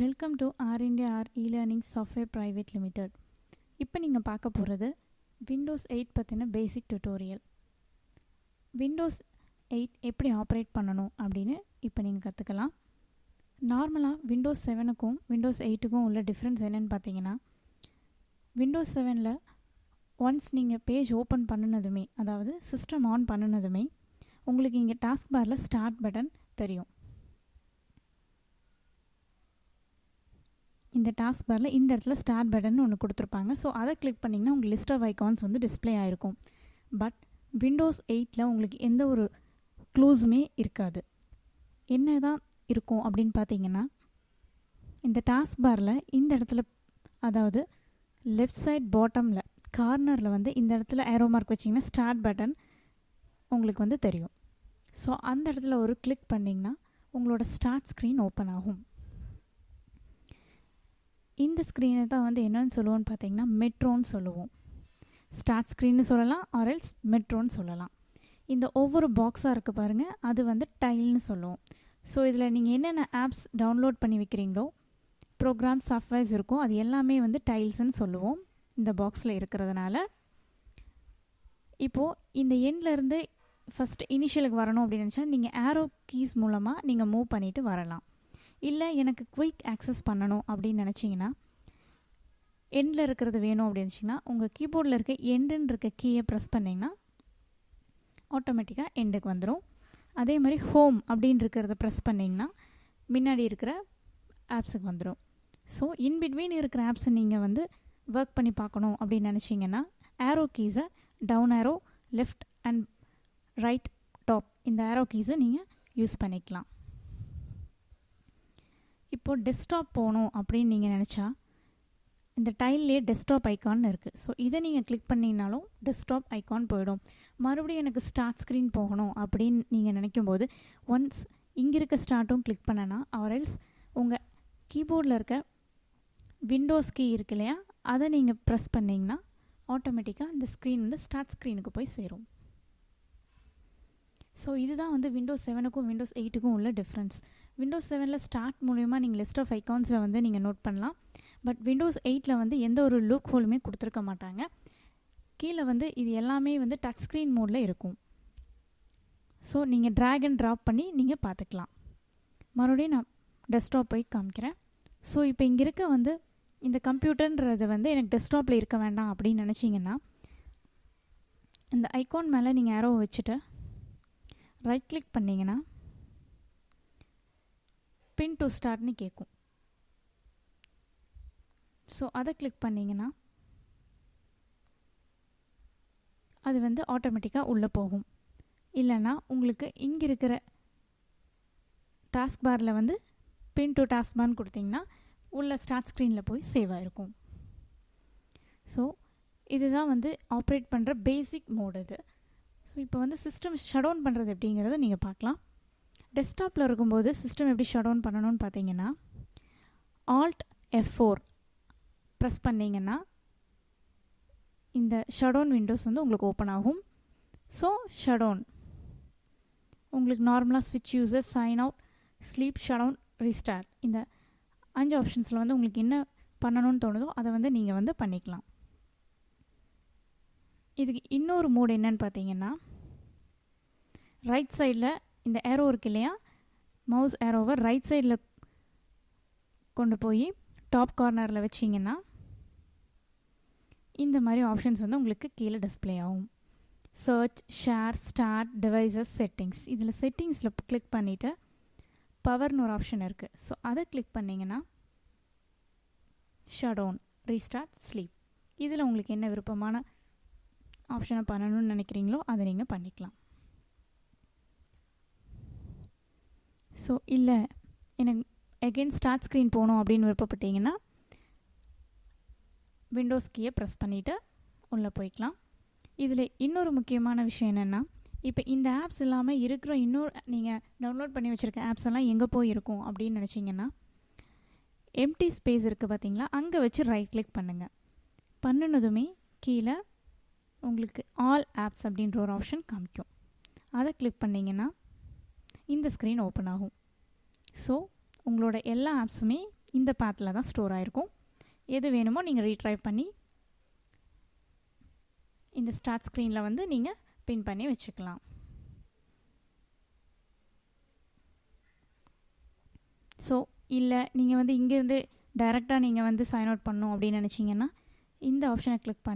Welcome to R India R e-learning software private limited. இப்போ நீங்கள் பார்க்க போகிறது விண்டோஸ் 8 பற்றின பேசிக் டியூட்டோரியல். விண்டோஸ் 8 எப்படி ஆப்ரேட் பண்ணணும் அப்படின்னு இப்போ நீங்கள் கற்றுக்கலாம். நார்மலாக விண்டோஸ் 7க்கும் விண்டோஸ் 8க்கும் உள்ள டிஃப்ரென்ஸ் என்னென்னு பார்த்தீங்கன்னா, விண்டோஸ் 7ல் ஒன்ஸ் நீங்கள் பேஜ் ஓப்பன் பண்ணினதுமே, அதாவது சிஸ்டம் ஆன் பண்ணினதுமே உங்களுக்கு இங்கே டாஸ்க் பாரில் ஸ்டார்ட் பட்டன் தெரியும். இந்த டாஸ்க் பாரில் இந்த இடத்துல ஸ்டார்ட் பட்டன் ஒன்று கொடுத்துருப்பாங்க. ஸோ அதை கிளிக் பண்ணிங்கன்னா உங்களுக்கு லிஸ்ட் ஆஃப் ஐகான்ஸ் வந்து டிஸ்பிளே ஆகிருக்கும். பட் விண்டோஸ் 8ல் உங்களுக்கு எந்த ஒரு க்ளூஸுமே இருக்காது. என்ன தான் இருக்கும் அப்படின்னு பார்த்தீங்கன்னா, இந்த டாஸ்க் பாரில் இந்த இடத்துல, அதாவது லெஃப்ட் சைட் பாட்டமில் கார்னரில் வந்து இந்த இடத்துல ஏரோ மார்க் வச்சிங்கன்னா ஸ்டார்ட் பட்டன் உங்களுக்கு வந்து தெரியும். ஸோ அந்த இடத்துல ஒரு கிளிக் பண்ணிங்கன்னா உங்களோட ஸ்டார்ட் ஸ்க்ரீன் ஓப்பன் ஆகும். இந்த ஸ்க்ரீனை தான் வந்து என்னென்னு சொல்லுவோன்னு பார்த்தீங்கன்னா மெட்ரோன்னு சொல்லுவோம். ஸ்டார்ட் ஸ்க்ரீன்னு சொல்லலாம், ஆர்எல்ஸ் மெட்ரோன்னு சொல்லலாம். இந்த ஒவ்வொரு பாக்ஸாக இருக்குது பாருங்கள், அது வந்து டைல்னு சொல்லுவோம். ஸோ இதில் நீங்கள் என்னென்ன ஆப்ஸ் டவுன்லோட் பண்ணி வைக்கிறீங்களோ, ப்ரோக்ராம் சாஃப்ட்வேர்ஸ் இருக்கும், அது எல்லாமே வந்து டைல்ஸ்ன்னு சொல்லுவோம் இந்த பாக்ஸில் இருக்கிறதுனால. இப்போது இந்த எண்ட்லேருந்து ஃபஸ்ட் இனிஷியலுக்கு வரணும் அப்படின்னு நினச்சா நீங்கள் ஏரோ கீஸ் மூலமாக நீங்கள் மூவ் பண்ணிவிட்டு வரலாம். இல்லை எனக்கு குயிக் ஆக்சஸ் பண்ணணும் அப்படின்னு நினச்சிங்கன்னா, எண்டில் இருக்கிறது வேணும் அப்படின்னு நினச்சிங்கன்னா உங்கள் கீபோர்டில் இருக்க எண்டுன்னு இருக்க கீயை ப்ரெஸ் பண்ணிங்கன்னா ஆட்டோமேட்டிக்காக எண்டுக்கு வந்துடும். அதே மாதிரி ஹோம் அப்படின்னு இருக்கிறத ப்ரெஸ் பண்ணிங்கன்னா முன்னாடி இருக்கிற ஆப்ஸுக்கு வந்துடும். ஸோ இன்பிட்வீன் இருக்கிற ஆப்ஸை நீங்கள் வந்து ஒர்க் பண்ணி பார்க்கணும் அப்படின்னு நினச்சிங்கன்னா ஏரோ கீஸை down arrow, left and right, top, இந்த ஏரோ கீஸை நீங்கள் யூஸ் பண்ணிக்கலாம். இப்போது டெஸ்க்டாப் போகணும் அப்படின்னு நீங்கள் நினச்சா இந்த டைல்லே டெஸ்க்டாப் ஐக்கான் இருக்குது. ஸோ இதை நீங்கள் கிளிக் பண்ணிங்கனாலும் டெஸ்க்டாப் ஐக்கான் போயிடும். மறுபடியும் எனக்கு ஸ்டார்ட் ஸ்க்ரீன் போகணும் அப்படின்னு நீங்கள் நினைக்கும்போது ஒன்ஸ் இங்கே இருக்க ஸ்டார்ட்டும் கிளிக் பண்ணனா, ஆர்எல்ஸ் உங்கள் கீபோர்டில் இருக்க விண்டோஸ் கீ இருக்கு இல்லையா, அதை நீங்கள் ப்ரெஸ் பண்ணிங்கன்னா ஆட்டோமேட்டிக்காக இந்த ஸ்க்ரீன் வந்து ஸ்டார்ட் ஸ்க்ரீனுக்கு போய் சேரும். ஸோ இதுதான் வந்து விண்டோஸ் 7க்கும் விண்டோஸ் 8க்கும் உள்ள டிஃப்ரென்ஸ். விண்டோஸ் 7ல் ஸ்டார்ட் மூலயமா நீங்கள் லிஸ்ட் ஆஃப் ஐகான்ஸில் வந்து நீங்கள் நோட் பண்ணலாம். பட் விண்டோஸ் 8ல் வந்து எந்த ஒரு லூக் ஹோலுமே கொடுத்துருக்க மாட்டாங்க. கீழே வந்து இது எல்லாமே வந்து டச் ஸ்க்ரீன் மோடில் இருக்கும். ஸோ நீங்கள் ட்ராக் அண்ட் ட்ராப் பண்ணி நீங்கள் பார்த்துக்கலாம். மறுபடியும் நான் டெஸ்க்டாப் போய் காமிக்கிறேன். ஸோ இப்போ இங்கே இருக்க வந்து இந்த கம்ப்யூட்டர்ன்றது வந்து எனக்கு டெஸ்க்டாப்பில் இருக்க வேண்டாம் அப்படின்னு நினச்சிங்கன்னா, இந்த ஐகான் மேலே நீங்கள் ஏரோ வச்சுட்டு ரைட் கிளிக் பண்ணிங்கன்னா பின் டு ஸ்டார்ட்னு கேட்கும். ஸோ அதை கிளிக் பண்ணிங்கன்னா அது வந்து ஆட்டோமேட்டிக்காக உள்ளே போகும். இல்லைன்னா உங்களுக்கு இங்கே இருக்கிற டாஸ்க் பாரில் வந்து பின் டு டாஸ்க் பார்னு கொடுத்தீங்கன்னா உள்ள ஸ்டார்ட் ஸ்க்ரீனில் போய் சேவ் ஆகிருக்கும். ஸோ இதுதான் வந்து ஆப்ரேட் பண்ணுற பேசிக் மோட் இது. ஸோ இப்போ வந்து சிஸ்டம் ஷட் டவுன் பண்ணுறது எப்படிங்கிறத நீங்கள் பார்க்கலாம். டெஸ்க்டாப்பில் இருக்கும்போது சிஸ்டம் எப்படி ஷட் டவுன் பண்ணணும்னு பார்த்தீங்கன்னா, ஆல்ட் F4 ப்ரெஸ் பண்ணிங்கன்னா இந்த ஷட் டவுன் விண்டோஸ் வந்து உங்களுக்கு ஓப்பன் ஆகும். ஸோ ஷட் டவுன் உங்களுக்கு நார்மலாக ஸ்விட்ச் user, sign out, sleep, shut down, restart, இந்த 5 ஆப்ஷன்ஸில் வந்து உங்களுக்கு என்ன பண்ணணும்னு தோணுதோ அதை வந்து நீங்கள் வந்து பண்ணிக்கலாம். இதுக்கு இன்னொரு மோட் என்னன்னு பார்த்தீங்கன்னா, ரைட் சைடில் இந்த ஏரோ இருக்கு இல்லையா, மவுஸ் ஏரோவை ரைட் சைடில் கொண்டு போய் டாப் கார்னரில் வச்சிங்கன்னா இந்த மாதிரி ஆப்ஷன்ஸ் வந்து உங்களுக்கு கீழே டிஸ்பிளே ஆகும். Search, share, start, devices, settings. இதில் செட்டிங்ஸில் கிளிக் பண்ணிவிட்டு பவர்னு ஒரு ஆப்ஷன் இருக்குது. ஸோ அதை கிளிக் பண்ணிங்கன்னா ஷட் டவுன், ரீஸ்டார்ட், ஸ்லீப், இதில் உங்களுக்கு என்ன விருப்பமான ஆப்ஷனை பண்ணணும்னு நினைக்கிறீங்களோ அதை நீங்கள் பண்ணிக்கலாம். ஸோ இல்லை எனக்கு எகெயின் ஸ்டார்ட் ஸ்க்ரீன் போகணும் அப்படின்னு விருப்பப்பட்டீங்கன்னா விண்டோஸ் கீயை ப்ரெஸ் பண்ணிவிட்டு உள்ளே போய்க்கலாம். இதில் இன்னொரு முக்கியமான விஷயம் என்னென்னா, இப்போ இந்த ஆப்ஸ் இல்லாமல் இருக்கிற இன்னொரு நீங்கள் டவுன்லோட் பண்ணி வச்சுருக்க ஆப்ஸ் எல்லாம் எங்கே போய் இருக்கும் அப்படின்னு நினச்சிங்கன்னா, எம்டி ஸ்பேஸ் இருக்குது பார்த்தீங்களா, அங்கே வச்சு ரைட் கிளிக் பண்ணுங்கள். பண்ணினதுமே கீழே உங்களுக்கு ஆல் ஆப்ஸ் அப்படின்ற ஒரு ஆப்ஷன் காமிக்கும். அதை கிளிக் பண்ணிங்கன்னா இந்த ஸ்க்ரீன் ஓப்பன் ஆகும். ஸோ உங்களோட எல்லா ஆப்ஸுமே இந்த பாத்தில் தான் ஸ்டோர் ஆகிருக்கும். எது வேணுமோ நீங்கள் ரீட்ரை பண்ணி இந்த ஸ்டார்ட் ஸ்க்ரீனில் வந்து நீங்கள் பின் பண்ணி வச்சுக்கலாம். ஸோ இல்லை நீங்கள் வந்து இங்கேருந்து டைரெக்டாக நீங்கள் வந்து சைன் அவுட் பண்ணணும் அப்படின்னு நினச்சிங்கன்னா இந்த ஆப்ஷனை கிளிக் பண்ணி